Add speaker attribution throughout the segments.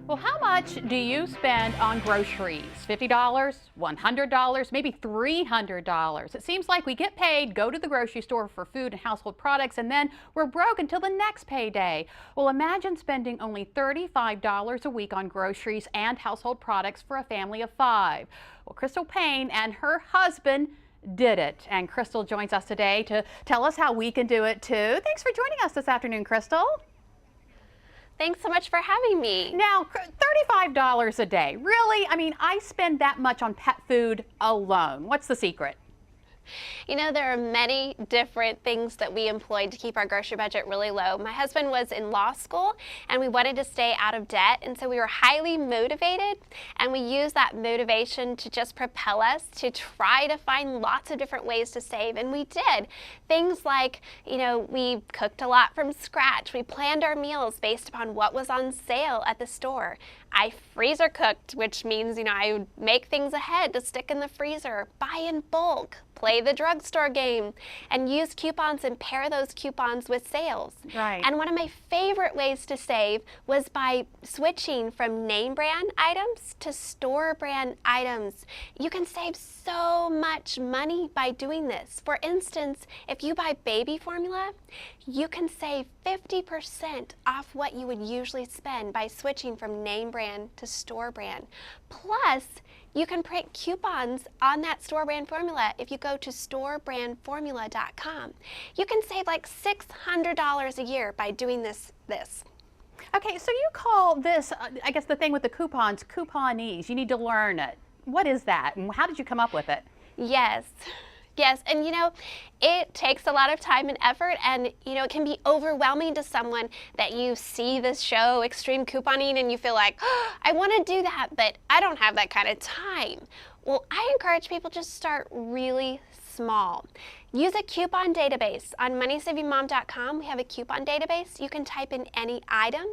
Speaker 1: Well, how much do you spend on groceries? $50, $100, maybe $300? It seems like we get paid, go to the grocery store for food and household products, and then we're broke until the next payday. Well, imagine spending only $35 a week on groceries and household products for a family of 5. Well, Crystal Payne and her husband did it. And Crystal joins us today to tell us how we can do it too. Thanks for joining us this afternoon, Crystal.
Speaker 2: Thanks so much for having me.
Speaker 1: Now, $35 a day. Really? I mean, I spend that much on pet food alone. What's the secret?
Speaker 2: You know, there are many different things that we employed to keep our grocery budget really low. My husband was in law school and we wanted to stay out of debt, and so we were highly motivated, and we used that motivation to just propel us to try to find lots of different ways to save, and we did. Things like, you know, we cooked a lot from scratch. We planned our meals based upon what was on sale at the store. I freezer cooked, which means, you know, I would make things ahead to stick in the freezer, buy in bulk, play the drugstore game, and use coupons and pair those coupons with sales.
Speaker 1: Right.
Speaker 2: And one of my favorite ways to save was by switching from name brand items to store brand items. You can save so much money by doing this. For instance, if you buy baby formula, you can save 50% off what you would usually spend by switching from name brand to store brand. Plus, you can print coupons on that store brand formula if you go to storebrandformula.com. You can save like $600 a year by doing this.
Speaker 1: Okay, so you call this, I guess the thing with the coupons, couponese. You need to learn it. What is that, and how did you come up with it?
Speaker 2: Yes. Yes, and you know, it takes a lot of time and effort, and you know, it can be overwhelming to someone that you see this show, Extreme Couponing, and you feel like, oh, I want to do that, but I don't have that kind of time. Well, I encourage people to start really small. Use a coupon database. On MoneySavingMom.com, we have a coupon database. You can type in any item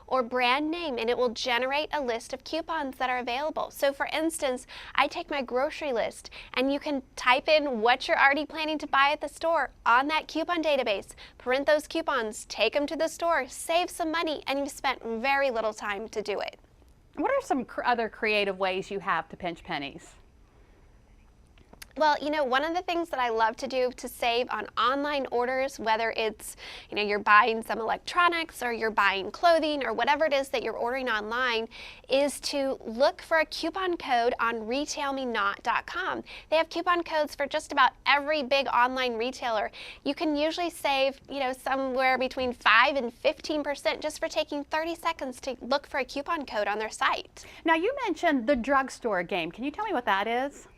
Speaker 2: or brand name and it will generate a list of coupons that are available. So for instance, I take my grocery list and you can type in what you're already planning to buy at the store on that coupon database, print those coupons, take them to the store, save some money, and you've spent very little time to do it.
Speaker 1: What are some other creative ways you have to pinch pennies?
Speaker 2: Well, you know, one of the things that I love to do to save on online orders, whether it's, you know, you're buying some electronics or you're buying clothing or whatever it is that you're ordering online, is to look for a coupon code on retailmenot.com. They have coupon codes for just about every big online retailer. You can usually save, you know, somewhere between 5 and 15% just for taking 30 seconds to look for a coupon code on their site.
Speaker 1: Now, you mentioned the drugstore game. Can you tell me what that is?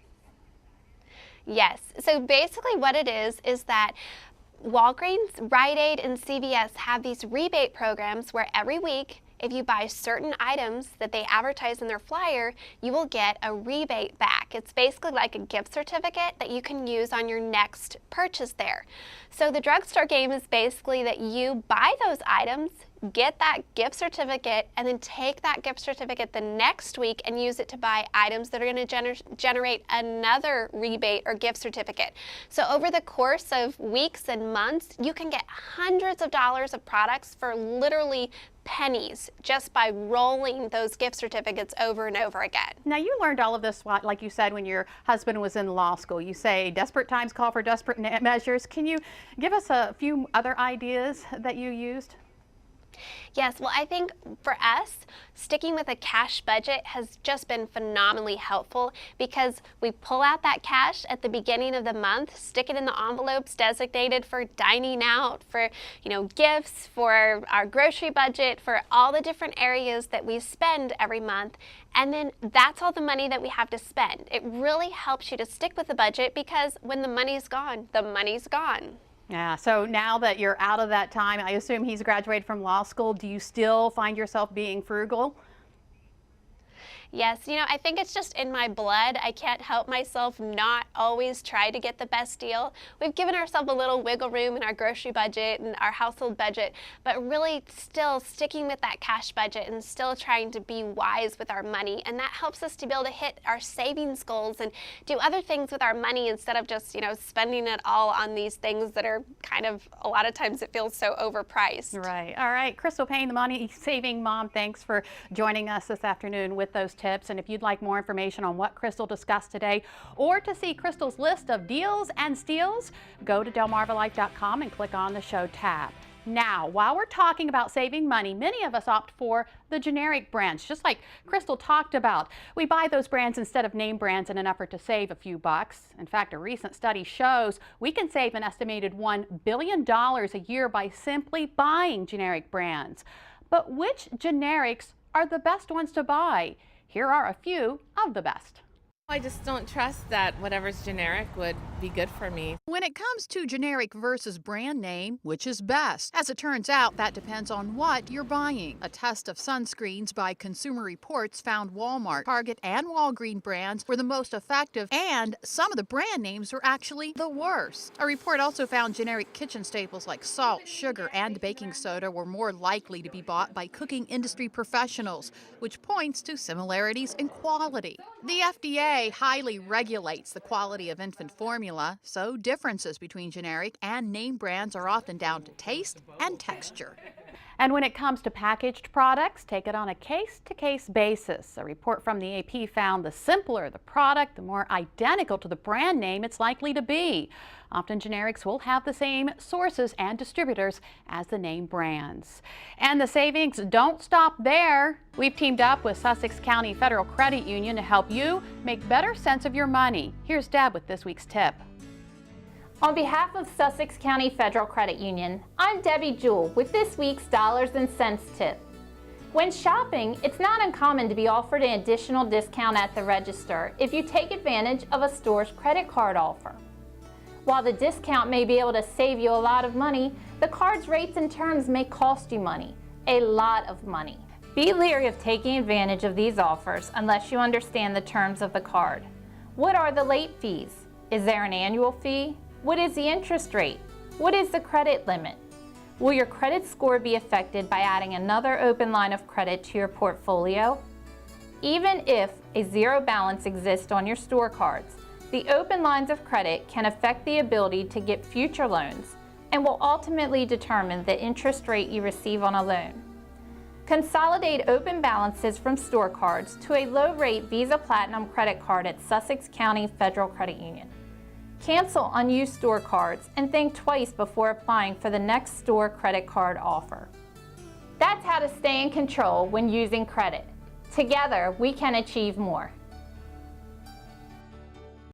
Speaker 2: Yes. So basically what it is that Walgreens, Rite Aid, and CVS have these rebate programs where every week, if you buy certain items that they advertise in their flyer, you will get a rebate back. It's basically like a gift certificate that you can use on your next purchase there. So the drugstore game is basically that you buy those items, get that gift certificate, and then take that gift certificate the next week and use it to buy items that are going to generate another rebate or gift certificate. So over the course of weeks and months, you can get hundreds of dollars of products for literally pennies just by rolling those gift certificates over and over again.
Speaker 1: Now, you learned all of this, like you said, when your husband was in law school. You say desperate times call for desperate measures. Can you give us a few other ideas that you used?
Speaker 2: Yes, well, I think for us, sticking with a cash budget has just been phenomenally helpful because we pull out that cash at the beginning of the month, stick it in the envelopes designated for dining out, for, you know, gifts, for our grocery budget, for all the different areas that we spend every month. And then that's all the money that we have to spend. It really helps you to stick with the budget because when the money's gone, the money's gone.
Speaker 1: Yeah, so now that you're out of that time, I assume he's graduated from law school, do you still find yourself being frugal?
Speaker 2: Yes, I think it's just in my blood. I can't help myself not always try to get the best deal. We've given ourselves a little wiggle room in our grocery budget and our household budget, but really still sticking with that cash budget and still trying to be wise with our money. And that helps us to be able to hit our savings goals and do other things with our money instead of just, spending it all on these things that are kind of, a lot of times it feels so overpriced.
Speaker 1: Right. All right. Crystal Payne, the Money Saving Mom, thanks for joining us this afternoon with those tips. And if you'd like more information on what Crystal discussed today or to see Crystal's list of deals and steals, go to delmarvalife.com and click on the show tab. Now, while we're talking about saving money, many of us opt for the generic brands, just like Crystal talked about. We buy those brands instead of name brands in an effort to save a few bucks. In fact, a recent study shows we can save an estimated $1 billion a year by simply buying generic brands. But which generics are the best ones to buy? Here are a few of the best.
Speaker 3: I just don't trust that whatever's generic would be good for me.
Speaker 4: When it comes to generic versus brand name, which is best? As it turns out, that depends on what you're buying. A test of sunscreens by Consumer Reports found Walmart, Target, and Walgreens brands were the most effective, and some of the brand names were actually the worst. A report also found generic kitchen staples like salt, sugar, and baking soda were more likely to be bought by cooking industry professionals, which points to similarities in quality. The FDA highly regulates the quality of infant formula, so differences between generic and name brands are often down to taste and texture.
Speaker 1: And when it comes to packaged products, take it on a case-to-case basis. A report from the AP found the simpler the product, the more identical to the brand name it's likely to be. Often generics will have the same sources and distributors as the name brands. And the savings don't stop there. We've teamed up with Sussex County Federal Credit Union to help you make better sense of your money. Here's Deb with this week's tip.
Speaker 5: On behalf of Sussex County Federal Credit Union, I'm Debbie Jewell with this week's Dollars and Cents tip. When shopping, it's not uncommon to be offered an additional discount at the register if you take advantage of a store's credit card offer. While the discount may be able to save you a lot of money, the card's rates and terms may cost you money, a lot of money. Be leery of taking advantage of these offers unless you understand the terms of the card. What are the late fees? Is there an annual fee? What is the interest rate? What is the credit limit? Will your credit score be affected by adding another open line of credit to your portfolio? Even if a zero balance exists on your store cards, the open lines of credit can affect the ability to get future loans and will ultimately determine the interest rate you receive on a loan. Consolidate open balances from store cards to a low-rate Visa Platinum credit card at Sussex County Federal Credit Union. Cancel unused store cards and think twice before applying for the next store credit card offer. That's how to stay in control when using credit. Together, we can achieve more.